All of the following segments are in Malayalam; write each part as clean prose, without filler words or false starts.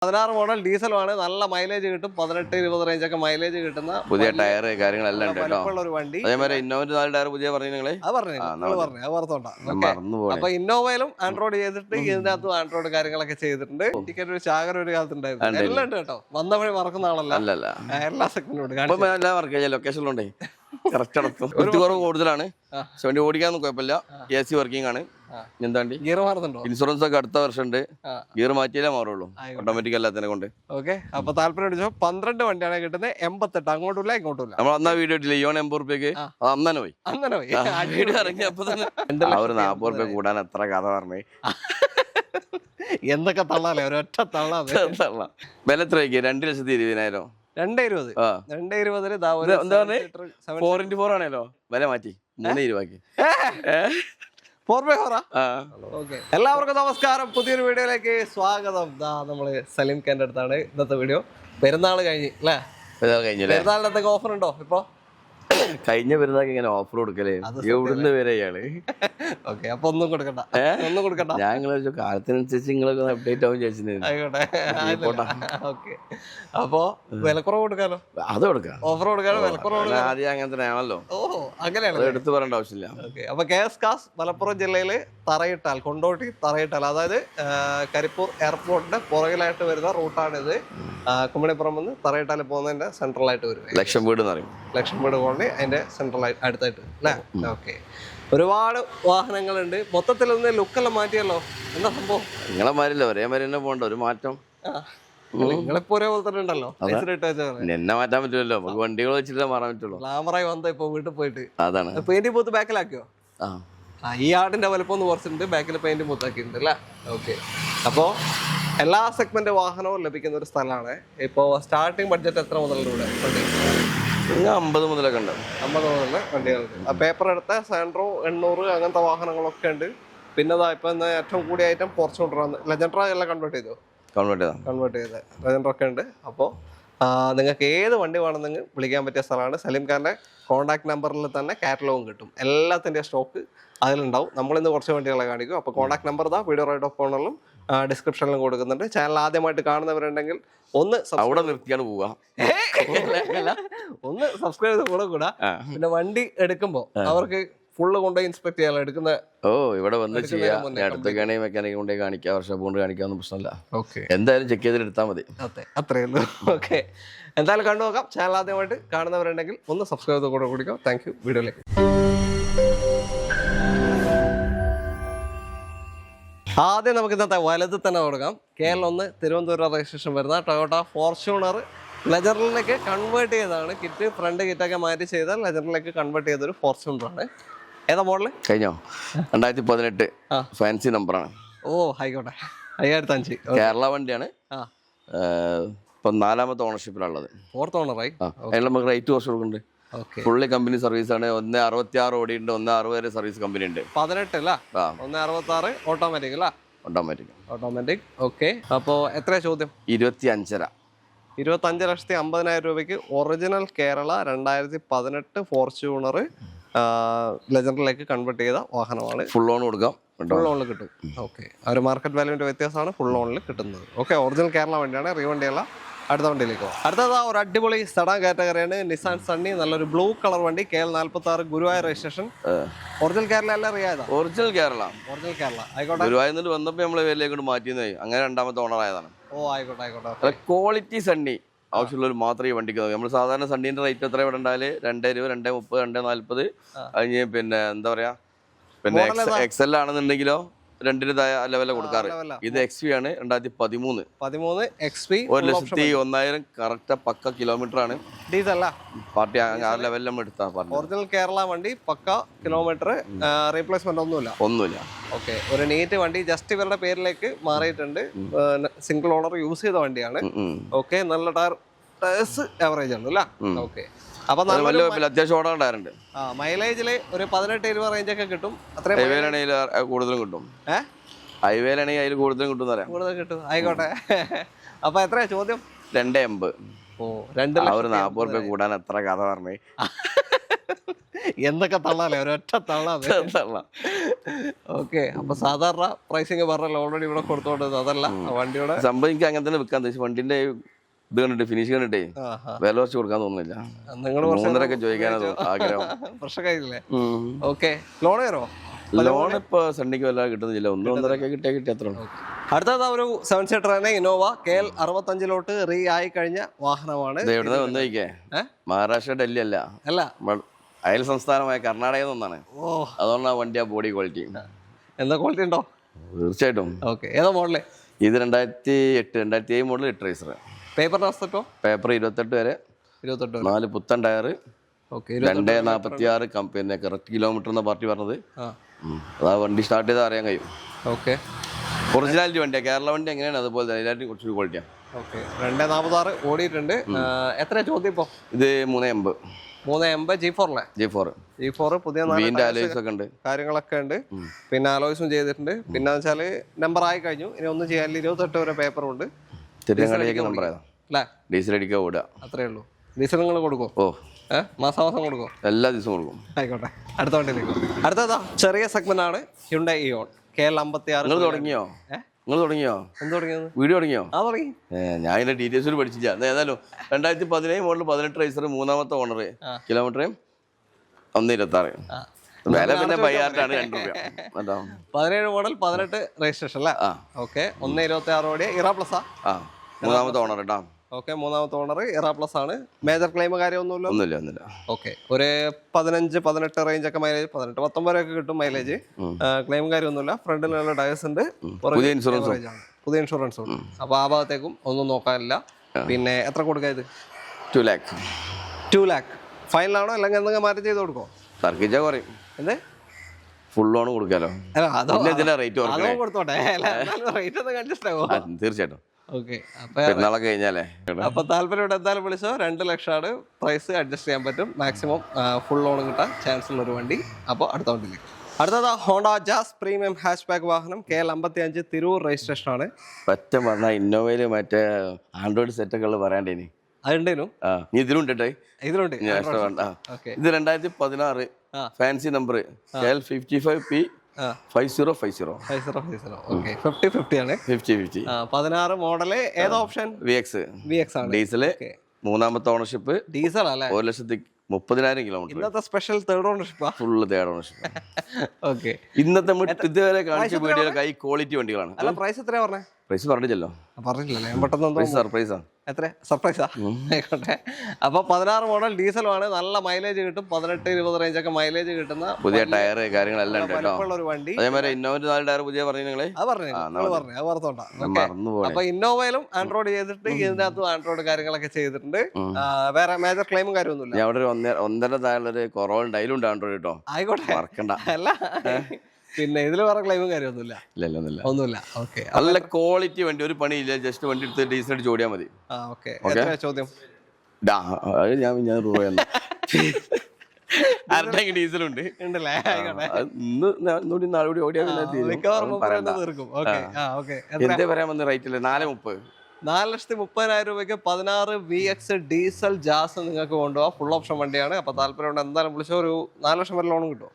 16 മോഡൽ ഡീസലാണ്, നല്ല മൈലേജ് കിട്ടും. 18-20 റേഞ്ചൊക്കെ മൈലേജ് കിട്ടുന്ന പുതിയ ടയർ കാര്യങ്ങളെല്ലാം ഉണ്ട് കേട്ടോ. ഒരു വണ്ടി. അതേമാതിരി ഇന്നോവന്റെ 4 ടയർ പുതിയ പറഞ്ഞു നിങ്ങള്. അത് പറഞ്ഞോണ്ടാ. അപ്പൊ ഇന്നോവയിലും ആൻഡ്രോയിഡ് ചെയ്തിട്ട് ഇതിനകത്തും ആൻഡ്രോയിഡ് കാര്യങ്ങളൊക്കെ ചെയ്തിട്ടുണ്ട്. ടിക്കറ്റ് ഒരു ചാകര ഒരു കാലത്തുണ്ടായിരുന്നു. എല്ലാം ഉണ്ട് കേട്ടോ. വന്ന വഴി മറക്കുന്ന ആളല്ല. എല്ലാ സെക്കൻഡും ലൊക്കേഷനിലുണ്ടേ കറക്റ്റ് അടക്കും. കുറവ് കൂടുതലാണ്. വണ്ടി ഓടിക്കാനൊന്നും കുഴപ്പമില്ല. AC വർക്കിംഗ് ആണ്. എന്താണ്ടി ഗിയർ മാറുന്നുണ്ടോ? ഇൻഷുറൻസ് ഒക്കെ അടുത്ത വർഷം ഉണ്ട്. ഗിയർ മാറ്റിയാലേ മാറുള്ളൂ, ഓട്ടോമാറ്റിക് അല്ലാത്തതിനെ കൊണ്ട്. ഓക്കെ. അപ്പൊ താല്പര്യം 12 വണ്ടിയാണ് കിട്ടുന്നത്. 88 അങ്ങോട്ടുമില്ല ഇങ്ങോട്ടുമില്ല. നമ്മൾ അന്നാ വീഡിയോ ഇട്ടില്ല, ഇയോൺ 80 റുപ്യക്ക്. അന്നനെ പോയി വീഡിയോ ഇറങ്ങിയപ്പോ തന്നെ ഒരു 40 റുപ്യ കൂടാൻ എത്ര കഥ പറഞ്ഞേ. എന്തൊക്കെ തള്ളാലേ, ഒരൊറ്റ തള്ള. വില എത്രയ്ക്ക്? 2,20,000. 220. 4x4 ആണല്ലോ, വില മാറ്റി 3,20,000. 4x4. എല്ലാവർക്കും നമസ്കാരം, പുതിയൊരു വീഡിയോയിലേക്ക് സ്വാഗതം. നമ്മള് സലീം ഖാന്റെ അടുത്താണ്. ഇന്നത്തെ വീഡിയോ പെരുന്നാൾ കഴിഞ്ഞ് അല്ലേ? പെരുന്നാളിന് എന്തൊക്കെ ഓഫർ ഉണ്ടോ ഇപ്പൊ? കഴിഞ്ഞ പെരുന്നാൾക്ക് ഇങ്ങനെ ഓഫർ കൊടുക്കലേ, എവിടുന്ന് വരെ ഇയാള്. ഓക്കെ, അപ്പൊ ഒന്നും കൊടുക്കണ്ട. ഞാൻ നിങ്ങളെ കാലത്തിനനുസരിച്ച് നിങ്ങളൊക്കെ അപ്ഡേറ്റ് ആവും ചോദിച്ചിട്ടുണ്ടായിരുന്നു. ആയിക്കോട്ടെ. ഓക്കെ, അപ്പൊ വിലക്കുറവ് കൊടുക്കാലോ. അത് കൊടുക്കാം, ഓഫർ കൊടുക്കാലോ, വിലക്കുറവ്. ആദ്യം അങ്ങനെ തന്നെ ആണല്ലോ. ഓഹോ, അങ്ങനെയാണ്. എടുത്തു പറയേണ്ട ആവശ്യമില്ല. ഓക്കെ. അപ്പൊ KS കാസ് മലപ്പുറം ജില്ലയില് തറയിട്ടാൽ, കൊണ്ടോട്ടി തറയിട്ടാൽ, അതായത് കരിപ്പൂർ എയർപോർട്ടിന്റെ പുറകിലായിട്ട് വരുന്ന റൂട്ടാണിത്. കുമ്മണിപ്പുറം നിന്ന് തറയിട്ടാൽ പോകുന്നതിന്റെ സെൻട്രൽ ആയിട്ട് വരും. ലക്ഷം വീട് എന്ന് പറയും. ലക്ഷം വീട് കോളനി അതിന്റെ സെൻട്രൽ അടുത്തായിട്ട് അല്ലേ? ഓക്കെ. ഒരുപാട് വാഹനങ്ങളുണ്ട്. മൊത്തത്തിലൊന്ന് ലുക്കെല്ലാം മാറ്റിയല്ലോ. എന്താ സംഭവം? നിങ്ങളെ മാരില്ല, ഒരേ മാതിരി തന്നെ പോകണ്ട. ഒരു മാറ്റം നിങ്ങളിപ്പോ ഒരേപോലെ തന്നെ ഉണ്ടല്ലോ. എന്നെ മാറ്റാൻ പറ്റില്ലല്ലോ, നമുക്ക് വണ്ടികൾ വെച്ചിട്ട് മാറാൻ പറ്റുള്ളൂ. ഗ്ലാമറായി വന്ന ഇപ്പൊ വീട്ടിൽ പോയിട്ട് അതാണ്. പെയിന്റ് പൂത്ത് ബാക്കിലാക്കിയോ? ഈ ആടിന്റെ വലുപ്പം ഒന്ന് കുറച്ചിട്ടുണ്ട്, ബാക്കിൽ പെയിന്റ് പൂത്താക്കിയിട്ടുണ്ട് അല്ലേ? ഓക്കെ. അപ്പോ എല്ലാ സെഗ്മെന്റ് വാഹനവും ലഭിക്കുന്ന ഒരു സ്ഥലമാണ്. ഇപ്പോ സ്റ്റാർട്ടിങ് ബഡ്ജറ്റ് എത്ര മുതലുള്ള വണ്ടി? 50 മുതലൊക്കെ ഉണ്ട്. 50 മുതലുള്ള വണ്ടികളുണ്ട്. പേപ്പർ എടുത്ത സാൻഡ്രോ 800 അങ്ങനത്തെ വാഹനങ്ങളൊക്കെ ഉണ്ട്. പിന്നെ ഇപ്പൊ ഏറ്റവും കൂടിയ ഐറ്റം ഫോർച്യൂണർ, ലെജൻഡർ എല്ലാം കൺവേർട്ട് ചെയ്ത് ലെജൻഡർ ഒക്കെ ഉണ്ട്. അപ്പോൾ നിങ്ങൾക്ക് ഏത് വണ്ടി വേണമെന്നെങ്കിൽ വിളിക്കാൻ പറ്റിയ സ്ഥലമാണ്. സലീം ഖാന്റെ കോൺടാക്ട് നമ്പറിൽ തന്നെ കാറ്റലോഗും കിട്ടും. എല്ലാത്തിൻ്റെ സ്റ്റോക്ക് അതിലുണ്ടാവും. നമ്മളിന്ന് കുറച്ച് വണ്ടികളെ കാണിക്കും. അപ്പോൾ contact number video right of കോർണറിലും ഡിസ്ക്രിപ്ഷനിലും കൊടുക്കുന്നുണ്ട്. ചാനൽ ആദ്യമായിട്ട് കാണുന്നവരുണ്ടെങ്കിൽ ഒന്ന് അവിടെ നിർത്തിയാണ് പോവുക, ഒന്ന് സബ്സ്ക്രൈബ് ചെയ്ത് കൂടാ. പിന്നെ വണ്ടി എടുക്കുമ്പോൾ അവർക്ക് ഫുള്ള് കൊണ്ടുപോയി ഇൻസ്പെക്ട് ചെയ്യാൻ എടുക്കുന്ന ഇവിടെ വന്ന് ചെയ്യാം. അടുത്തൊക്കെയാണെ മെക്കാനിക് കൊണ്ടുപോയി കാണിക്കാം, വർഷം കൊണ്ട് കാണിക്കാവുന്ന പ്രശ്നമല്ല. എന്തായാലും ചെക്ക് ചെയ്തിട്ട് എടുത്താൽ മതി. അത്രേ ഉള്ളൂ. ഓക്കെ, എന്തായാലും കണ്ടു നോക്കാം. ചാനൽ ആദ്യമായിട്ട് കാണുന്നവരുണ്ടെങ്കിൽ ഒന്ന് സബ്സ്ക്രൈബ് ചെയ്ത് കൂടെ കുടിക്കാം. Thank you. വീഡിയോയിലേക്ക് ആദ്യം നമുക്ക് ഇന്നത്തെ വലത് തന്നെ കൊടുക്കാം. KL1 തിരുവനന്തപുരം രജിസ്ട്രേഷൻ വരുന്ന ടൊയോട്ട ഫോർച്യൂണർ ലെജറിലേക്ക് കൺവേർട്ട് ചെയ്തതാണ്. കിറ്റ് ഫ്രണ്ട് കിറ്റൊക്കെ മാറ്റി ചെയ്താൽ ലെജറിലേക്ക് കൺവേർട്ട് ചെയ്തൊരു ഫോർച്യൂണറാണ്. ഏതാ മോഡല്? കഴിഞ്ഞോ? 2018 ഫാൻസി നമ്പറാണ്. ഓ ആയിക്കോട്ടെ. 5005 കേരള വണ്ടിയാണ്. ഇപ്പം 4ാമത്തെ ഓണർഷിപ്പിലുള്ളത്. 4th ഓണറായി. അതിൽ നമുക്ക് റേറ്റ് കുറച്ച് കൊടുക്കുന്നുണ്ട്. ഫുള്ളി കമ്പനി സർവീസ് ആണ്. 166 ഓടിയുണ്ട്, 160 വരെ സർവീസ് കമ്പനി ഉണ്ട്. 18 അല്ല, 166 ഓട്ടോമാറ്റിക് അല്ല? ഓട്ടോമാറ്റിക്. ഓക്കെ. അപ്പോ എത്രയാ ചോദ്യം? 25,50,000 രൂപയ്ക്ക് ഒറിജിനൽ കേരള 2018 ഫോർച്യൂണർ ലെജൻഡറിലേക്ക് കൺവേർട്ട് ചെയ്ത വാഹനമാണ്. ഫുൾ ഓൺ കൊടുക്കാം, ഫുൾ ഓണിൽ കിട്ടും. ഓക്കെ. ആ ഒരു മാർക്കറ്റ് വാല്യൂവിന്റെ വ്യത്യാസമാണ് ഫുൾ ഓണിൽ കിട്ടുന്നത്. ഓക്കെ, ഒറിജിനൽ കേരള വണ്ടിയാണ്, റീവണ്ടിയല്ല. അടുത്ത വണ്ടിയിലേക്ക് പോകാം. അടുത്തത് ഒരു അടിപൊളി സെഡാൻ കാറ്റഗറിയാണ്. നിസാൻ സണ്ണി, നല്ലൊരു ബ്ലൂ കളർ വണ്ടി. KL46 Guruvayur registration. Original Kerala അല്ല, റിയായതാ? ഒറിജിനൽ കേരള. ആയിക്കോട്ടെ. ഗുരുവായൂർ വന്നപ്പോൾ നമ്മളെ പേരിലേക്ക് മാറ്റിയത്, അങ്ങനെ 2ാമത്തെ ഓണർ ആയതാണ്. ഓ ആയിക്കോട്ടെ. ക്വാളിറ്റി സണ്ണി ആവശ്യമുള്ളവർ മാത്രമേ ഈ വണ്ടിക്ക് നോക്കി. നമ്മൾ സാധാരണ സണ്ണീന്റെ റേറ്റ് എത്ര ഇവിടെ ഉണ്ടായാല് 220, 230, 240. കഴിഞ്ഞ് പിന്നെ എന്താ പറയാ, പിന്നെ XL ആണെന്നുണ്ടെങ്കിലോ 2-ന് ലെവലിൽ കൊടുക്കാറ്. ഇത് XV ആണ്, 2013 XV. 1,01,000 കറക്റ്റ് പക്ക കിലോമീറ്റർ ആണ്. ഡീസൽ പാർട്ടി ആ ലെവലിൽ നമ്മൾ എടുത്താ പറഞ്ഞു. ഒറിജിനൽ കേരള വണ്ടി, പക്ക കിലോമീറ്റർ, റീപ്ലേസ്മെന്റ് ഒന്നുമില്ല. ഓക്കെ, ഒരു നീറ്റ് വണ്ടി. ജസ്റ്റ് ഇവരുടെ പേരിലേക്ക് മാറിയിട്ടുണ്ട്. സിംഗിൾ ഓണർ യൂസ് ചെയ്ത വണ്ടിയാണ്. ഓക്കെ, നല്ല ടയർസ് ആവറേജ് ആണ് അല്ല? ഓക്കെ. അപ്പൊ അത്യാവശ്യം ഓടാൻ ടയറുണ്ട്. മൈലേജില് ഒരു 18-20 റേഞ്ച് ഒക്കെ കിട്ടും. ഹൈവേയിലാണെങ്കിൽ കൂടുതലും കിട്ടും. ഹൈവേയിലാണെങ്കിൽ അതിൽ കൂടുതലും കിട്ടും. ആയിക്കോട്ടെ. അപ്പൊ എത്രയാ ചോദ്യം? 280. ഓ, 2 40 റുപ്യ കൂടാൻ എത്ര കഥ പറഞ്ഞേ. എന്തൊക്കെ തള്ളാലേ, ഒരൊറ്റ തള്ളാതെ. ഓക്കെ, അപ്പൊ സാധാരണ പ്രൈസിങ് പറഞ്ഞല്ലോ ഓൾറെഡി ഇവിടെ കൊടുത്തോണ്ടത്, അതല്ല വണ്ടിയുടെ സംഭവം. എനിക്ക് അങ്ങനെ തന്നെ വെക്കാൻ വണ്ടിന്റെ ഇത് കണ്ടിട്ട് ഫിനിഷ് കണ്ടിട്ടേ വില കുറച്ച് കൊടുക്കാൻ തോന്നുന്നില്ല. നിങ്ങൾ 3.5 ചോദിക്കാനോ ആഗ്രഹം. പ്രശ്നമില്ലേ? ഓക്കെ, ലോൺ കയറോ? ലോൺ ഇപ്പൊ സണ്ണിക്ക് വല്ല കിട്ടുന്നില്ല, 1-1.5 കിട്ടിയ അത്ര. അടുത്തത് ഒരു 7 സീറ്റർ തന്നെ ഇന്നോവ KL 65 റീ ആയി കഴിഞ്ഞ വാഹനമാണ്. എവിടെ വന്നേക്കേ? മഹാരാഷ്ട്ര, ഡൽഹി അല്ല, അയൽ സംസ്ഥാനമായ കർണാടകയിൽ നിന്നാണ്. അതുകൊണ്ടാണ് വണ്ടി ആ ബോഡി ക്വാളിറ്റി. എന്താ ക്വാളിറ്റി ഉണ്ടോ? തീർച്ചയായിട്ടും. ഓക്കെ, ഏതാ മോഡല്? ഇത് 2007 മോഡൽ 8 റേസർ. പേപ്പർ അവസ്ഥ? പേപ്പർ 28 വരെ, 4 പുത്തൻ ടയർ, 246 പിന്നെ കറക്റ്റ് കിലോമീറ്റർ എന്ന പാർട്ടി പറഞ്ഞത്. അതാ വണ്ടി സ്റ്റാർട്ട് ചെയ്താൽ അറിയാൻ കഴിയും. ഓക്കെ, ഒറിജിനാലിറ്റി വണ്ടിയാണ്, കേരള വണ്ടി എങ്ങനെയാണ് അതുപോലെ തന്നെ കുറച്ചൊരു ക്വാളിറ്റിയാണ്. ഓക്കെ, 246 ഓടിയിട്ടുണ്ട്. എത്ര ചോദ്യം ഇപ്പോൾ? ഇത് 380. 380 G4 പുതിയ കാര്യങ്ങളൊക്കെ ഉണ്ട്. പിന്നെ അലോയ്സും ചെയ്തിട്ടുണ്ട്. പിന്നെ വെച്ചാല് നമ്പർ ആയി കഴിഞ്ഞു, ഇനി ഒന്നും ചെയ്യാനില്ല. 28 വരെ പേപ്പറുണ്ട്. ഡീസൽ അടിക്കുക ഓടുക, അത്രേ ഉള്ളൂ. ഡീസൽ നിങ്ങൾ കൊടുക്കും? മാസം കൊടുക്കും? എല്ലാ ദിവസവും കൊടുക്കും. ആയിക്കോട്ടെ, അടുത്ത വണ്ടിയിലേക്ക്. അടുത്തതാ ചെറിയ സെഗ്മെന്റ് ആണ്, ഹ്യുണ്ടായി ഇയോൺ KL 56. നിങ്ങൾ തുടങ്ങിയോ? എന്ത് തുടങ്ങിയത്? വീഡിയോ തുടങ്ങിയോ? ഞാൻ ഇതിന്റെ ഡീറ്റെയിൽസ് പഠിച്ചില്ല. ഏതായാലും 2017 മോഡൽ 18 റേസർ, 3ാമത്തെ ഓണർ, കിലോമീറ്റർ 126. വില പിന്നെ ബയ്യാറാണ്, 2 രൂപ. 17 മോഡൽ 18 രജിസ്ട്രേഷൻ അല്ലേ? ഓക്കെ, 126 ഓടിയ ഇറ പ്ലസ്. 3ാമത്തെ ഓണർ കേട്ടോ. ഓക്കെ, 3ാമത്തെ ഓണർ ഇറ പ്ലസ് ആണ്. മേജർ ക്ലെയിം കാര്യമൊന്നുമില്ല. ഓക്കെ, ഒരു 15-18 റേഞ്ച് ഒക്കെ മൈലേജ്, 18-19 വരെയൊക്കെ കിട്ടും മൈലേജ്. ക്ലെയിം കാര്യമൊന്നുമില്ല. ഫ്രണ്ടിൽ നല്ല ടയേഴ്സ് ഉണ്ട്, പുതിയ ഇൻഷുറൻസ് ഉണ്ട്. അപ്പൊ ആ ഭാഗത്തേക്കും ഒന്നും നോക്കാനില്ല. പിന്നെ എത്ര കൊടുക്കുക ഇത്? 2 lakh ഫൈനലാണോ, അല്ലെങ്കിൽ എന്തെങ്കിലും മാറ്റം ചെയ്ത് കൊടുക്കോ? എന്ത് ഫുൾ ലോൺ കൊടുക്കാലോ? കൊടുത്തോട്ടെ, റേറ്റ് ഒന്ന് കൺജസ്റ്റ് ആവോ? തീർച്ചയായിട്ടും. ഓക്കെ, കഴിഞ്ഞാലേ അപ്പൊ താല്പര്യം എന്തായാലും വിളിച്ചോ. 2 ലക്ഷമാണ് പ്രൈസ്, അഡ്ജസ്റ്റ് ചെയ്യാൻ പറ്റും. മാക്സിമം ഫുൾ ലോൺ കിട്ടാൻ ചാൻസ് ഉള്ള ഒരു വണ്ടി. അപ്പോൾ അടുത്ത വണ്ടിയിലേക്ക്. അടുത്തത് Honda jazz premium hatch back വാഹനം, KL 55 തിരൂർ രജിസ്ട്രേഷൻ ആണ്. പറ്റം പറഞ്ഞാൽ ഇന്നോവയില് മറ്റേ ആൻഡ്രോയിഡ് സെറ്റൊക്കെ ഉള്ളത് പറയാണ്ടേനി. അതുണ്ടേനു ഇതിലുണ്ട്. ഇത് 2016 ഫാൻസി നമ്പർ KL 55P 5050. 50-50 ആണ്. 16 മോഡല്. ഏത് ഓപ്ഷൻ? VX ആണ്. ഡീസൽ, 3ാമത്തെ ഓണർഷിപ്പ്. ഡീസൽ അല്ലേ? 1,30,000 കിലോമീറ്റർ. ഇന്നത്തെ special third ownership. Full third ownership. Okay, ഇന്നത്തെ ഇതുവരെ കാണിച്ച വീഡിയോയിലെ ഹൈ ക്വാളിറ്റി വണ്ടികളാണ്. അല്ല, പ്രൈസ് എത്രയാ പറഞ്ഞേ? പ്രൈസ് പറഞ്ഞില്ലല്ലോ. സർപ്രൈസാ? ആയിക്കോട്ടെ. അപ്പൊ 16 മോഡൽ ഡീസലുമാണ്, നല്ല മൈലേജ് കിട്ടും. 18-20 റേഞ്ച് ഒക്കെ മൈലേജ് കിട്ടുന്ന പുതിയ ടയർ കാര്യങ്ങളെല്ലാം ഉണ്ട് കേട്ടോ. ഒരു വണ്ടി. അതേമാതിരി ഇന്നോവ 4 ടയർ പുതിയ പറഞ്ഞു നിങ്ങളെ. അപ്പൊ ഇന്നോവയിലും ആൻഡ്രോയിഡ് ചെയ്തിട്ട്, ഇതിനകത്തും ആൻഡ്രോയിഡ് കാര്യങ്ങളൊക്കെ ചെയ്തിട്ടുണ്ട്. വേറെ മേജർ ക്ലെയിമും കാര്യമൊന്നുമില്ല. അവിടെ 1.5 താഴെ കുറവുണ്ട്, അതിലുണ്ട് ആൻഡ്രോയിഡ് കേട്ടോ. ആയിക്കോട്ടെ, മറക്കണ്ട. അല്ല പിന്നെ ഇതില് വേറെ ക്ലെയിമും കാര്യമൊന്നുമില്ല. ഒന്നുമില്ല. ഓക്കെ, നല്ല ക്വാളിറ്റി വണ്ടി, ഒരു പണിയില്ല. ജസ്റ്റ് വണ്ടി എടുത്ത് ഡീസൽ അടിച്ച് ഓടിയാൽ മതി. ചോദ്യം ഞാൻ അരടെങ്കിൽ ഡീസലുണ്ട്. നാളുകൂടി ഓടിയാൽ എന്താ പറയാൻ വന്ന റേറ്റ് അല്ലേ? 4,30,000 രൂപയ്ക്ക് 16 VX ഡീസൽ ജാസ് നിങ്ങൾക്ക് കൊണ്ടുപോകാം. ഫുൾ ഓപ്ഷൻ വണ്ടിയാണ്. അപ്പൊ താല്പര്യം എന്തായാലും വിളിച്ച ഒരു 4 ലക്ഷം വരെ ലോണും കിട്ടും.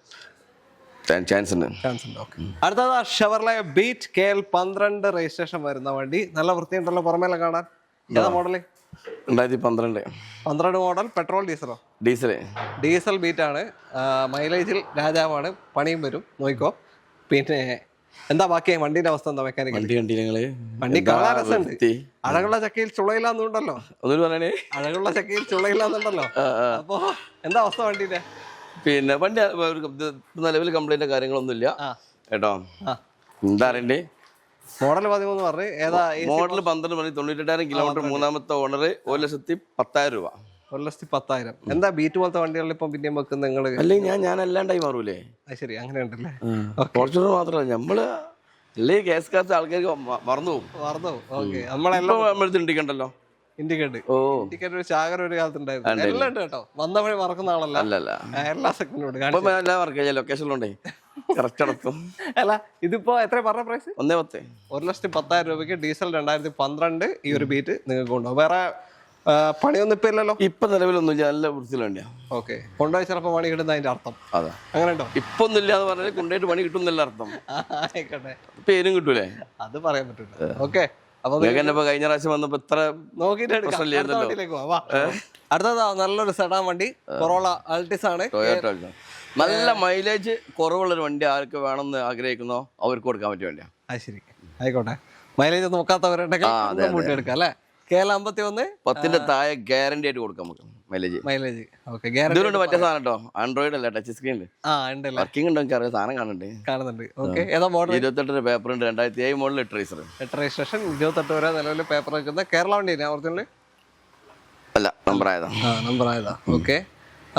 ചാൻസ് ഉണ്ട്. അടുത്തത് ഷെവർലെ ബീറ്റ് KL 12 രജിസ്ട്രേഷൻ വരുന്ന വണ്ടി. നല്ല വൃത്തിയുണ്ടല്ലോ പുറമേല കാണാൻ. ഏതാ മോഡല്? 2012 മോഡൽ. പെട്രോൾ ഡീസലോ? ഡീസൽ ബീറ്റ് ആണ്. മൈലേജിൽ രാജാവാണ്, പണിയും വരും, നോക്കിക്കോ. പിന്നെ എന്താ ബാക്കി വണ്ടിന്റെ അവസ്ഥ? എന്താ മെക്കാനിക്കൽ? വണ്ടി കാണാൻ രസമുണ്ട്. അഴകുള്ള ചക്കയിൽ ചുളയില്ലാന്നുണ്ടല്ലോ. അഴകുള്ള ചക്കയിൽ ചുളയില്ലാന്നുണ്ടല്ലോ. അപ്പൊ എന്താ അവസ്ഥ വണ്ടിന്റെ? പിന്നെ വണ്ടി നിലവിൽ കംപ്ലൈന്റ് കാര്യങ്ങളൊന്നുമില്ല കേട്ടോ. എന്താ അറിയണ്ടേ? മോഡൽ 13 പറഞ്ഞു. ഏതാ മോഡൽ? 12 മണി, 98,000 കിലോമീറ്റർ, 3ാമത്തെ ഓണർ, 1,10,000 രൂപ. 1,10,000. എന്താ ബീറ്റ് പോലത്തെ വണ്ടികളിൽ ഇപ്പം പിന്നെയും വെക്കുന്ന നിങ്ങള്? അല്ലെങ്കിൽ ഞാൻ അല്ലാണ്ടായി മാറൂലേ? ശരി, അങ്ങനെ ഉണ്ടല്ലേ. ഫോർച്യൂണർ മാത്രമല്ല, നമ്മള് അല്ലേ കേസ് കാർഡ് ആൾക്കാർക്ക് മറന്നു പോകും. നമ്മളെടുത്ത് ഇണ്ടിക്കണ്ടല്ലോ. ഇൻഡിക്കേറ്റർ ഒരു ചാകര ഒരു കാലത്ത് ഉണ്ടായിരുന്നു. എല്ലാം ഉണ്ട് കേട്ടോ. വന്ന വഴി മറക്കുന്ന ആളല്ല. എല്ലാ സെക്കൻഡും ലൊക്കേഷനിലുണ്ടേ കറക്റ്റ് അടക്കും. അല്ല, ഇതിപ്പോ എത്ര പറഞ്ഞ പ്രൈസ്? 1,10,000. 1,10,000 രൂപയ്ക്ക് ഡീസൽ 2012 ഈ ഒരു ബീറ്റ് നിങ്ങൾക്ക് കൊണ്ടുപോകും. വേറെ പണിയൊന്നും ഇപ്പൊ ഇല്ലല്ലോ? ഇപ്പൊ നിലവിലൊന്നും നല്ല വൃത്തിയിൽ വണ്ടിയാ. ഓക്കെ, കൊണ്ടുപോയി ചിലപ്പോ പണി കിട്ടുന്ന അതിന്റെ അർത്ഥം അതാ. അങ്ങനെ ഉണ്ടോ? ഇപ്പൊ ഒന്നും ഇല്ല എന്ന് പറഞ്ഞാൽ കൊണ്ടുപോയിട്ട് പണി കിട്ടും എന്നല്ല അർത്ഥം. ആയിക്കോട്ടെ, പേരും കിട്ടൂലേ? അത് പറയാൻ പറ്റില്ല. ഓക്കെ, അപ്പൊ നിങ്ങൾക്ക് തന്നെ ഇപ്പൊ കഴിഞ്ഞ പ്രാവശ്യം വന്നപ്പോ ഇത്ര നോക്കിട്ട് അടുത്തതാ നല്ലൊരു സെഡാൻ വണ്ടി, കൊറോള അൾട്ടിസ് ആണ്. ടൊയോട്ട നല്ല മൈലേജ് കുറവുള്ളൊരു വണ്ടി ആർക്ക് വേണമെന്ന് ആഗ്രഹിക്കുന്നോ അവർക്ക് കൊടുക്കാൻ പറ്റിയ വണ്ടിയാ. ശരി, ആയിക്കോട്ടെ. മൈലേജ് നോക്കാത്തവരുണ്ടെങ്കിൽ എടുക്കാം അല്ലെ? KL 51 10ന്റെ താഴെ ഗ്യാരണ്ടി ആയിട്ട് കൊടുക്കാം നമുക്ക് മൈലേജ്. ഓക്കെ, ഇതിലുണ്ട് മറ്റേ സാധനം കേട്ടോ, ആൻഡ്രോയിഡ് അല്ല, ടച്ച് സ്ക്രീനിൽ വർക്കിംഗ് ഉണ്ടോ എനിക്ക് അറിയാം, സാധനം കാണുന്നുണ്ട്. ഓക്കെ, ഏതാ മോഡൽ? 28 പേപ്പർ ഉണ്ട്, 2007 മോഡൽ ട്രേസർ. രജിസ്ട്രേഷൻ 28 വരെ നിലവിൽ പേപ്പർ വെക്കുന്ന കേരള വണ്ടി ഒറിജിനൽ അല്ല, നമ്പർ ആയതാ. നമ്പർ ആയതാ. ഓക്കെ,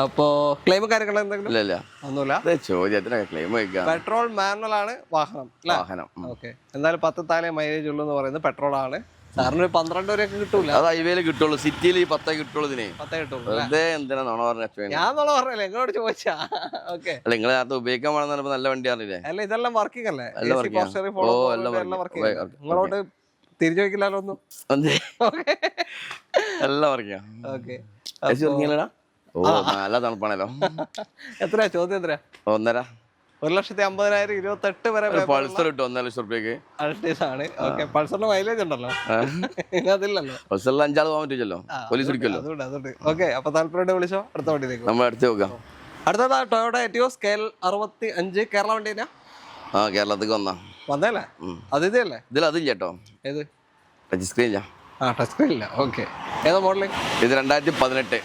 അപ്പോ ക്ലെയിം കാര്യങ്ങൾ എന്തെങ്കിലും? ഇല്ല ഒന്നുമില്ല. ചോദ്യത്തിനൊക്കെ ക്ലെയിം വയ്ക്കാം. പെട്രോൾ മാനുവൽ ആണ് വാഹനം. ഓക്കെ, എന്തായാലും 10 താഴെ മൈലേജ് ഉള്ളൂ എന്ന് പറയുന്നത് പെട്രോൾ ആണ്. സാറിന് 12 വരെയൊക്കെ കിട്ടൂല. അത് ഹൈവേയിൽ കിട്ടുള്ളൂ, സിറ്റിയിൽ 10 കിട്ടുള്ളൂ. ഇതിന് 10 കിട്ടുള്ളൂ. വെറുതെ എന്തിനാ നോണ പറഞ്ഞ? ഞാൻ നോണ പറഞ്ഞല്ലേ, നിങ്ങളോട് ചോദിച്ചാ. ഓക്കെ, അല്ല നിങ്ങൾ നേരത്തെ ഉപയോഗിക്കാൻ വേണമെന്ന് നല്ല വണ്ടി അറിയില്ലേ? അല്ല, ഇതെല്ലാം വർക്കിംഗ് അല്ലേ? എല്ലാം നിങ്ങളോട് തിരിച്ചു ചോദിക്കില്ലല്ലോ ഒന്നും. എല്ലാം വർക്കിംഗ്. ഓക്കെ, ഓ നല്ല തണുപ്പാണല്ലോ. എത്രയാ ചോദ്യം? എത്രയാ? 1.5. 1,50,000 28 വരെ പൾസർ കിട്ടും 1.5 ലക്ഷം രൂപയ്ക്ക്. അൾട്ടീസ് ആണ്. ഓക്കെ, പൾസറിന് മൈലേജ് ഉണ്ടല്ലോ, അതില്ലല്ലോ. പൾസറിൽ 5 പോകാൻ പറ്റില്ലല്ലോ, പോലീസ് പിടിക്കല്ലോ. അതുകൊണ്ട് ഓക്കെ, അപ്പൊ താല്പര്യം വിളിച്ചോ, അടുത്ത വണ്ടിയിലേക്ക് നമ്മൾ അടുത്ത് നോക്കാം. അടുത്തതാ ടൊയോട്ട എറ്റിയോസ് KL 65 കേരള വണ്ടിനാ. കേരളത്തേക്ക് വന്നല്ലേ? അത് ഇതല്ലേ? അതില്ല കേട്ടോ. ഏത്? ടച്ച് സ്ക്രീൻ ഇല്ല. ടച്ച് സ്ക്രീൻ ഇല്ല. ഓക്കെ, ഏതാ മോഡല്? ഇത് 2018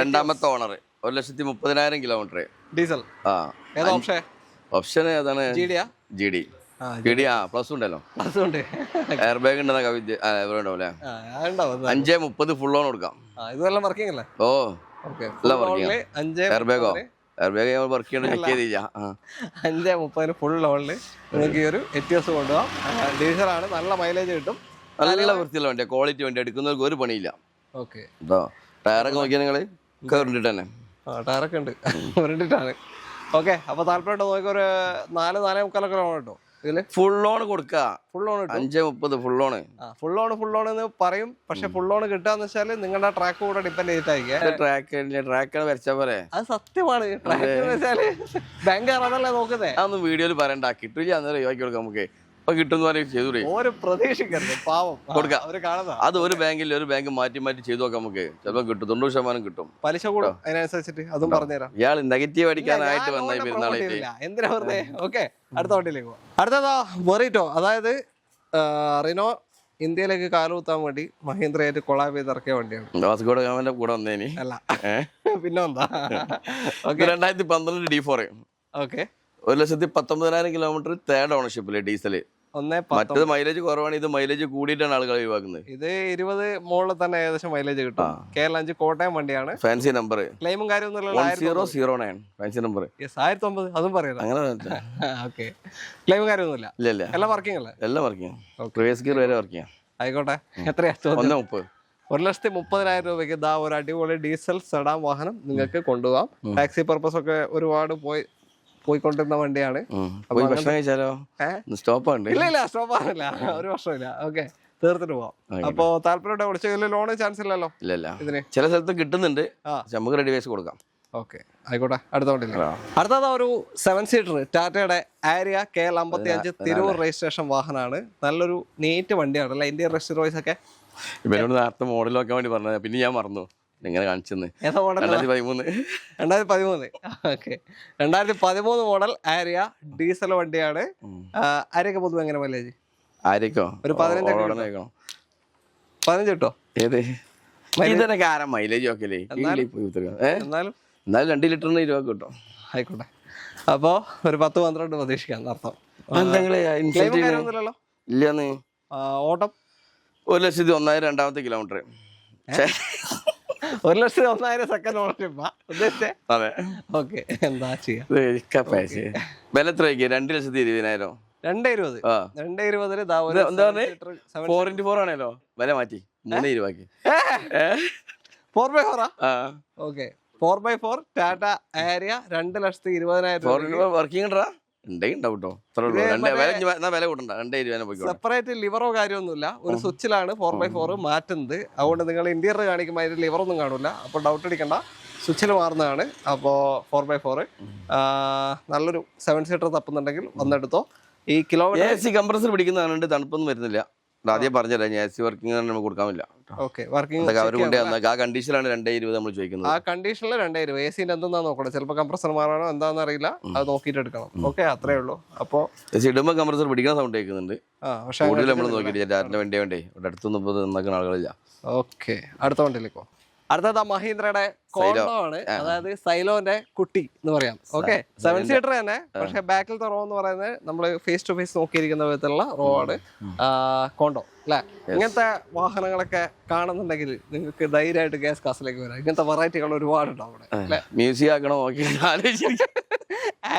രണ്ടാമത്തെ ഓണർ, 1,30,000 കിലോമീറ്റർ ഡീസൽ. ഏതാ ഓപ്ഷൻ? ഓപ്ഷൻ ഏതാണ്? GD പ്ലസ് ഉണ്ടല്ലോ. പ്ലസ് ഉണ്ട്, എയർ ബാഗ് ഉണ്ടെന്ന കവിത ഉണ്ടാവില്ലേ? 5:30 ഫുൾ ഓൺ കൊടുക്കാം. ഇതെല്ലാം വർക്കിംഗ് അല്ലേ? ഓ, എല്ലാം വർക്കിംഗ്. എയർ ബാഗ് വർക്ക് ചെയ്യണം, ചെക്ക് ചെയ്തില്ല. 5:30 ഫുൾ ഓണില് നിങ്ങൾക്ക് ഈ ഒരു എറ്റിയോസ് കൊണ്ടുപോകാം. ഡീസലാണ്, നല്ല മൈലേജ് കിട്ടും, നല്ല വൃത്തിയുള്ള വണ്ടിയാ, ക്വാളിറ്റി വണ്ടി, എടുക്കുന്നവർക്ക് ഒരു പണിയില്ല. ഓക്കെ, ടയറൊക്കെ നോക്കിയാൽ നിങ്ങള് കയറിട്ട് തന്നെ. ടയറൊക്കെ ഉണ്ട്, വേണ്ടിട്ടാണ്. ഓക്കെ, അപ്പൊ താല്പര്യം നോക്കി ഒരു 4-4.25 കേട്ടോ. ഇതില് ഫുൾ ഓൺ കൊടുക്കുക. ഫുൾ ഓൺ 5:30 ഫുൾ ഓൺ എന്ന് പറയും. പക്ഷെ ഫുൾ ഓൺ കിട്ടാന്ന് വെച്ചാല് നിങ്ങളുടെ ട്രാക്ക് കൂടെ ഡിപ്പെൻഡ് ചെയ്തിട്ടായിരിക്കും. ട്രാക്ക് വരച്ചാ പോലെ. അത് സത്യമാണ്. ട്രാക്ക് എന്ന് വെച്ചാല് ബാങ്ക് അതല്ലേ നോക്കുന്നേ. അതൊന്നും വീഡിയോയിൽ പറയണ്ട, കിട്ടില്ല അന്നേരം ഒഴിവാക്കി കൊടുക്കാം. നമുക്ക് ഇപ്പൊ കിട്ടുന്ന പോലെ ചെയ്തൂടെ? ഒരു പ്രതീക്ഷിക്കരുത്, പാവം കൊടുക്കാം. അത് ഒരു ബാങ്കിൽ മാറ്റി ചെയ്തു നോക്കാം. നമുക്ക് ചിലപ്പോൾ കിട്ടും, 90% കിട്ടും. പലിശ കൂടും അതിനനുസരിച്ചിട്ട്. അതും പറഞ്ഞുതരാം. ഇയാൾ നെഗറ്റീവ് അടിക്കാനായിട്ട് വന്ന പെരുന്നാളായിട്ട് എന്തിനാ വെറുതെ. ഓക്കെ, അടുത്ത വണ്ടിയിലേക്ക് പോവാം. അടുത്തതാ ബൊറീറ്റോ, അതായത് റിനോ ഇന്ത്യയിലേക്ക് കാലുകുത്താൻ വേണ്ടി മഹീന്ദ്രയായിട്ട് കൊളാബ് ചെയ്ത് ഇറക്കിയ വണ്ടിയാണ്. വാസ്കോഡ ഗാമന്റെ കൂടെ വന്നേനി അല്ല, പിന്നെ എന്താ? 2012 D4. ഓക്കെ, 1,19,000 കിലോമീറ്റർ, 3rd ഓണർഷിപ്പില്, ഡീസല്. മറ്റത് മൈലേജ് കുറവാണ്, ഇത് മൈലേജ് കൂടിയിട്ടാണ് ആളുകൾ ഒഴിവാക്കുന്നത്. ഇത് 20 മുകളിൽ തന്നെ ഏകദേശം മൈലേജ് കിട്ടും. KL 5 കോട്ടയം വണ്ടിയാണ്. ഫാൻസി നമ്പർ, ക്ലെയിമും കാര്യമൊന്നും 1009 ഫാൻസി നമ്പർ. 1009 അതും പറയാം. അങ്ങനെ ഓക്കെ, ക്ലെയിമും കാര്യമൊന്നുമില്ല. ഇല്ല, എല്ലാം വർക്കിംഗ് അല്ലേ? എല്ലാം വർക്കിംഗ്, റിവേഴ്സ് ഗിയർ വരെ വർക്കിംഗ്. ആയിക്കോട്ടെ, എത്രയാ? 1.30. 1,30,000 രൂപയ്ക്ക് ഇതാ ഒരു അടിപൊളി ഡീസൽ സെഡാൻ വാഹനം നിങ്ങൾക്ക് കൊണ്ടുപോകാം. ടാക്സി പർപ്പസ് ഒക്കെ ഒരുപാട് പോയിക്കൊണ്ടിരുന്ന വണ്ടിയാണ്. ഭക്ഷണം കഴിച്ചാലോ? സ്റ്റോപ്പ് ഇല്ല, സ്റ്റോപ്പ് ആണില്ല, ഒരു വർഷമില്ല. ഓക്കെ, തീർത്തിട്ട് പോവാം. അപ്പൊ താല്പര്യം വിളിച്ചതിൽ ലോണ് ചാൻസ് ഇല്ലല്ലോ? ഇല്ല, ഇതിന് ചില സ്ഥലത്ത് കിട്ടുന്നുണ്ട്, നമുക്ക് റെഡി വേസ് കൊടുക്കാം. ഓക്കെ, ആയിക്കോട്ടെ, അടുത്ത വണ്ടിയില്ല. അടുത്തത് ഒരു 7 സീറ്റർ ടാറ്റയുടെ ആരിയ KL 55 തിരൂർ രജിസ്ട്രേഷൻ വാഹനമാണ്. നല്ലൊരു നീറ്റ് വണ്ടിയാണ് അല്ലെ? ഇന്ത്യൻ റെസ്റ്റ് റോയ്സ് ഒക്കെ ഇവരോട് നേരത്തെ മോഡൽ നോക്കാൻ വേണ്ടി പറഞ്ഞത്, പിന്നെ ഞാൻ മറന്നു. ഇങ്ങനെ കാണിച്ചെന്ന്. 2013. ഓക്കെ, 2013 മോഡൽ ആരിയ ഡീസൽ വണ്ടിയാണ്. ആര്യക്ക് പൊതുവെ എങ്ങനെ മൈലേജ്? ആര്യക്കോ ഒരു 15 കിട്ടോ? ഏത് ഇതിനൊക്കെ ആരാ മൈലേജ് നോക്കല്ലേ? എന്നാലും 2 ലിറ്ററിന് 20 കിട്ടും. ആയിക്കോട്ടെ, അപ്പൊ ഒരു 10-12 പ്രതീക്ഷിക്കാം അർത്ഥം. ഇല്ലെന്ന്. ഓട്ടം 1,01,000 രണ്ടാമത്തെ കിലോമീറ്റർ. 1,01,000 സെക്കൻഡ് ഓണർഷിപ്പാ ഉദ്ദേശിച്ചേ? അതെ. ഓക്കെ, എന്താ ചെയ്യാ? വില എത്രയ്ക്ക്? 2,20,000. 220. 220 എന്താ പറഞ്ഞേ? 4x4 ആണല്ലോ, വില മാറ്റി 3 4x4. Okay, 4x4 Tata area 2,20,000. Working ഉണ്ടെങ്കിൽ ഉണ്ടാവും കേട്ടോ. അത്രേ ഉള്ളൂ. വില കൂട്ടണ്ട, 220 പോയിക്കോട്ടെ. സെപ്പറേറ്റ് ലിവറോ കാര്യമൊന്നുമില്ല, ഒരു സ്വിച്ചിലാണ് 4x4 മാറ്റുന്നത്. അതുകൊണ്ട് നിങ്ങൾ ഇന്റീരിയർ കാണിക്കുമ്പോൾ അതിൽ ലിവറൊന്നും കാണില്ല. അപ്പോൾ ഡൗട്ട് അടിക്കണ്ട, സ്വിച്ചിൽ മാറുന്നതാണ്. അപ്പോൾ 4x4 നല്ലൊരു 7 സീറ്റർ തപ്പുന്നുണ്ടെങ്കിൽ വന്നെടുത്തോ. ഈ കിലോമീറ്റർ AC കംപ്രസർ പിടിക്കുന്നതാണ്, തണുപ്പൊന്നും വരുന്നില്ല. ആദ്യം പറഞ്ഞുതരാം, AC വർക്കിംഗ് നമുക്ക് കൊടുക്കാൻ പറ്റില്ല. ഓക്കെ, വർക്കിംഗ് അവർ കൊണ്ടുവന്ന ആ കണ്ടീഷനിലാണ് 220 നമ്മൾ ചോദിക്കുന്നത്. ആ കണ്ടീഷനിൽ 2000. AC എന്താ നോക്കണം, ചിലപ്പോൾ കംപ്രസർ മാറാനോ എന്താണെന്ന് അറിയില്ല, അത് നോക്കിയിട്ട് എടുക്കണം. ഓക്കെ, അത്രേ ഉള്ളൂ. അപ്പോൾ ഇടുമ്പോൾ കംപ്രസർ പിടിക്കുന്ന സൗണ്ട് കേൾക്കുന്നുണ്ട്. പക്ഷേ കൂടുതൽ നമ്മൾ നോക്കിയിട്ടില്ല. രാത്രി വേണ്ടേ ഇവിടെ അടുത്തൊന്നും നന്നാക്കുന്ന ആളുകളില്ല. ഓക്കെ, അടുത്ത വണ്ടിയിലേക്കോ. അടുത്തത് മഹീന്ദ്രയുടെ കോണ്ടോ ആണ്, അതായത് സൈലോന്റെ കുട്ടി എന്ന് പറയാം. ഓക്കെ, 7 സീറ്റർ തന്നെ, പക്ഷെ ബാക്കിലത്തെ റോ എന്ന് പറയുന്നത് നമ്മൾ ഫേസ് ടു ഫേസ് നോക്കിയിരിക്കുന്ന വിധത്തിലുള്ള റോ ആണ് കോണ്ടോ അല്ലെ. ഇങ്ങനത്തെ വാഹനങ്ങളൊക്കെ കാണുന്നുണ്ടെങ്കിൽ നിങ്ങൾക്ക് ധൈര്യമായിട്ട് ഗ്യാസ് കാസിലേക്ക് വരാം. ഇങ്ങനത്തെ വെറൈറ്റികൾ ഒരുപാടുണ്ടാവും അവിടെ. മ്യൂസിയം ആക്കണോ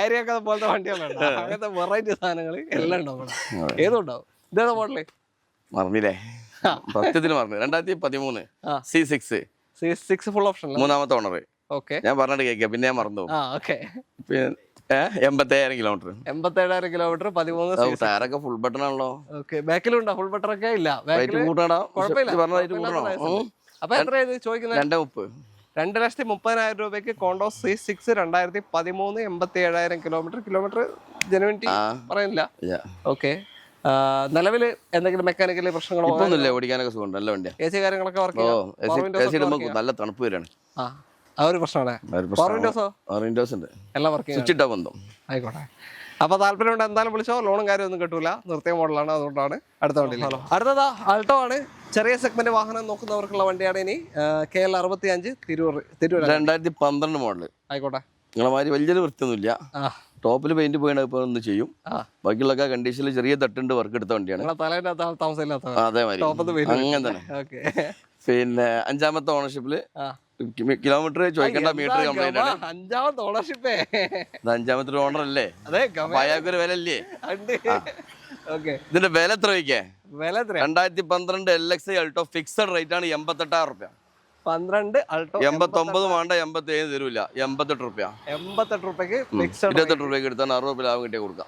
ആരെയൊക്കെ പോലത്തെ വണ്ടികളുണ്ട്, അങ്ങനത്തെ വെറൈറ്റി സാധനങ്ങൾ എല്ലാം ഉണ്ടാവും. ഏതും ഉണ്ടാവും. ഇതേതാ മോഡല്? മറന്നില്ലേ, സത്യത്തിന് മറന്നു. 2013 C6 ഫുൾ ഓപ്ഷൻ, 3ാമത്തെ ഓണർ. ഓക്കെ, ഞാൻ പറഞ്ഞിട്ട് കേൾക്കാം, പിന്നെ ഞാൻ മറന്നു. പിന്നെ 87,000 കിലോമീറ്റർ. 87,000 കിലോമീറ്റർ, 13 ടയറൊക്കെ ഫുൾ ബട്ടൺ ആണല്ലോ. ഓക്കെ, ബാക്കിലുണ്ടോ? ഫുൾ ബട്ടൺ ഒക്കെ ഇല്ല. അപ്പൊ എത്രയാണ് ചോദിക്കുന്നത്? 230. 2,30,000 രൂപയ്ക്ക് കോണ്ടോ C6 2013 87,000 കിലോമീറ്റർ ജെനുവിനിറ്റി പറയുന്നില്ല. ഓക്കെ, നിലവിൽ എന്തെങ്കിലും മെക്കാനിക്കലി പ്രശ്നങ്ങളോ? ഓടിക്കാനൊക്കെ സുഖം, നല്ല വണ്ടിയാണ്. AC കാര്യങ്ങളൊക്കെ വർക്ക്, നല്ല തണുപ്പ് വരാണ്. ആ ഒരു പ്രശ്നമാണ്. എല്ലാം വർക്ക് സ്വിച്ച് ഇട്ടാ ബന്ധം. ആയിക്കോട്ടെ. അപ്പൊ താല്പര്യമുണ്ട് എന്തായാലും വിളിച്ചോ. ലോണും കാര്യമൊന്നും കിട്ടൂല, നിർത്തിയ മോഡലാണ്, അതുകൊണ്ടാണ് അടുത്ത വണ്ടി. അടുത്തതാ ആൾട്ടോ ആണ്. ചെറിയ സെഗ്മെന്റ് വാഹനം നോക്കുന്നവർക്കുള്ള വണ്ടിയാണ്. ഇനി KL 65 തിരൂർ 2012 മോഡല്. ആയിക്കോട്ടെ, നിങ്ങളെ മാതിരി വലിയൊരു വൃത്തിയൊന്നുമില്ല. ടോപ്പിൽ പെയിന്റ് പോയി ഒന്ന് ചെയ്യും, ബാക്കിയുള്ളൊക്കെ കണ്ടീഷനിൽ ചെറിയ തട്ടുണ്ട് വർക്ക് എടുത്ത വണ്ടിയാണ്. അതേമാതിരി അങ്ങനെ തന്നെ. പിന്നെ 5ാമത്തെ ഓണർഷിപ്പില്. കിലോമീറ്റർ ചോദിക്കേണ്ട, മീറ്റർ കംപ്ലൈന്റ് ആണ്. 5ാമത്തെ ഓണർഷിപ്പേ, 5ാമത്തെ ഓണർ അല്ലേ, അയാൾക്കൊരു വില അല്ലേ. ഇതിന്റെ വില എത്ര ചോദിക്കേ? 2012 LXi അൾട്ടോ ഫിക്സഡ് റേറ്റ് ആണ് 88,000 റുപ്യ. 12 അൾട്ടോ 89 വേണ്ട, 87 തരൂല, 88 റുപ്യ. 88 രൂപയ്ക്ക് 28 രൂപയ്ക്ക് എടുത്താൽ 60 രൂപ ലാഭം കിട്ടിയ കൊടുക്കാം.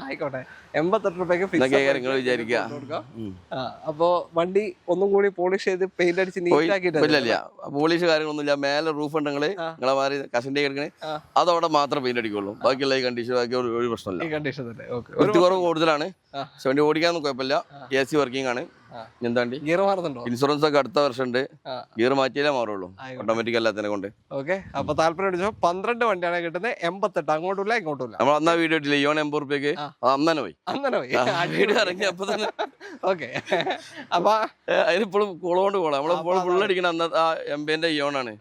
ആയിക്കോട്ടെ, 88 രൂപയ്ക്ക് നിങ്ങൾ വിചാരിക്കുക. അപ്പൊ വണ്ടി ഒന്നും കൂടി പോളിഷ് ചെയ്ത് പെയിന്റ് അടിച്ച് ഇല്ല, പോളിഷ് കാര്യങ്ങളൊന്നുമില്ല. മേലെ റൂഫ് ഉണ്ടെങ്കിൽ നിങ്ങളെ മാറി കഷന്റെ എടുക്കണേ, അതവിടെ മാത്രം പെയിന്റ് അടിക്കുള്ളൂ. ബാക്കിയുള്ള ഈ കണ്ടീഷൻ ബാക്കി ഒരു പ്രശ്നമില്ല. കുറവ് കൂടുതലാണ്, വണ്ടി ഓടിക്കാനൊന്നും കുഴപ്പമില്ല. AC വർക്കിംഗ് ആണ്. എന്താണ്ടി ഗിയർ മാറുന്നുണ്ടോ? ഇൻഷുറൻസ് ഒക്കെ അടുത്ത വർഷം ഉണ്ട്. ഗിയർ മാറ്റിയാലേ മാറുള്ളൂ, ഓട്ടോമാറ്റിക് അല്ലാത്തതിനെ കൊണ്ട്. ഓക്കെ, അപ്പൊ താല്പര്യം 12 വണ്ടിയാണ് കിട്ടുന്നത്. 88, അങ്ങോട്ടില്ല ഇങ്ങോട്ടില്ല. നമ്മൾ അന്നാ വീഡിയോ ഇട്ടില്ല, ഇയോൺ 80 രൂപയ്ക്ക്. അന്നെ പോയി വീഡിയോ ഇറങ്ങി അപ്പൊ തന്നെ. ഓക്കെ, അപ്പൊ അതിനിപ്പോഴും കോളോണ്ട് പോകണം. നമ്മളിപ്പോൾ ഫുള്ളടിക്കണം. അന്ന് ആ 80ന്റെ ഇയോൺ ആണ്.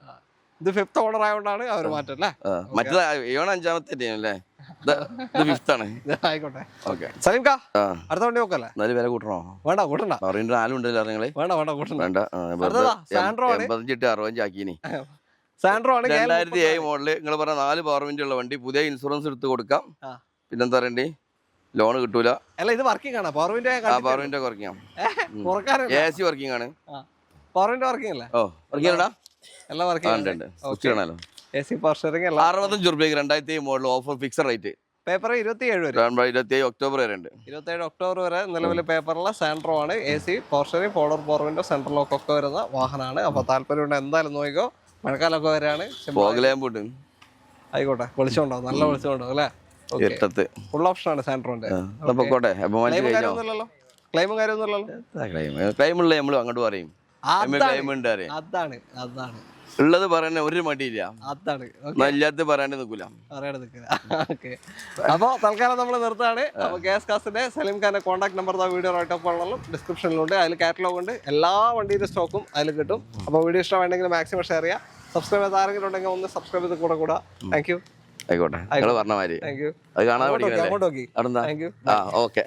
ഇത് 5th ഓണർ ആയതുകൊണ്ടാണ് അവർ മാറ്റം അല്ലേ. മറ്റേ ഇയോൺ 5ാമത്തെ അല്ലേ, ഇത് 5th ആണ്. ആയിക്കോട്ടെ. ഓക്കെ, സലീംകാ അടുത്ത വണ്ടി നോക്കല്ലേ? നല്ല വില കൂട്ടണോ? വേണ്ട, കൂട്ടണ്ട. 4 നിങ്ങള് വേണ്ട. 65 ആക്കിനി. സാൻഡ്രോ ആണ് 2007 മോഡല്. നിങ്ങൾ പറഞ്ഞ 4 പവർ വിൻഡ് ഉള്ള വണ്ടി. പുതിയ ഇൻഷുറൻസ് എടുത്ത് കൊടുക്കാം. പിന്നെന്താ പറയണ്ടേ, ലോൺ കിട്ടൂല. അല്ല, ഇത് വർക്കിംഗ് ആണ്. പവർ വിൻഡ് കുറയ്ക്കാം. AC വർക്കിംഗ് ആണ്. പവർ വിൻഡ് വർക്കിംഗ് അല്ലേ? ഓ, വർക്കിംഗ് എല്ലാം വർക്കിംഗ് ഉണ്ട്. സ്വിച്ച് കാണാലോ. AC പവർ സ്റ്റിയറിംഗ് 65 രൂപയ്ക്ക് 2007 model offer fixed rate. Paper 27 വരെ, 27 ഒക്ടോബർ വരെ ഉണ്ട്. 27 ഒക്ടോബർ വരെ നിലവിലെ പേപ്പറുള്ള സാൻഡ്രോ ആണ്. AC power steering, forward power window, central lock ഒക്കെ വരുന്ന വാഹനമാണ്. അപ്പൊ താല്പര്യമുണ്ട് എന്തായാലും നോക്കിക്കോ. മഴക്കാലമൊക്കെ വരെയാണ്. ആയിക്കോട്ടെ, വിളിച്ചോണ്ടാവും, നല്ല വിളിച്ചോണ്ടാവും അല്ലേ. ഫുൾ ഓപ്ഷൻ ആണ് സാൻഡ്രോന്റെ. ക്ലെയിമും കാര്യമൊന്നുമില്ലല്ലോ. ക്ലെയിമുള്ള നമ്മൾ അങ്ങോട്ട് പറയും. അതാണ് ഉള്ളത് പറയാൻ ഒരു മടിയില്ല. അതാണ് ഇല്ലാത്ത പറയാണ്ട് നിൽക്കൂല. അപ്പൊ തൽക്കാലം നമ്മൾ നിർത്താണ്. അപ്പൊ ഗ്യാസ് കാസിന്റെ സലീം ഖാന്റെ contact number video right of ഡിസ്ക്രിപ്ഷനിലുണ്ട്. അതിൽ കാറ്റലോഗ് ഉണ്ട്, എല്ലാ വണ്ടിയുടെ സ്റ്റോക്കും അതിൽ കിട്ടും. അപ്പൊ വീഡിയോ ഇഷ്ടമാണെങ്കിൽ മാക്സിമം ഷെയർ ചെയ്യാം. സബ്സ്ക്രൈബ് ചെയ്ത് ആരെങ്കിലും ഉണ്ടെങ്കിൽ ഒന്ന് സബ്സ്ക്രൈബ് ചെയ്ത് കൂടെ. Thank you. ആയിക്കോട്ടെ, പറഞ്ഞ മാതിരി താങ്ക് യു. അത് കാണാൻ അങ്ങോട്ട് നോക്കി. ഓക്കെ.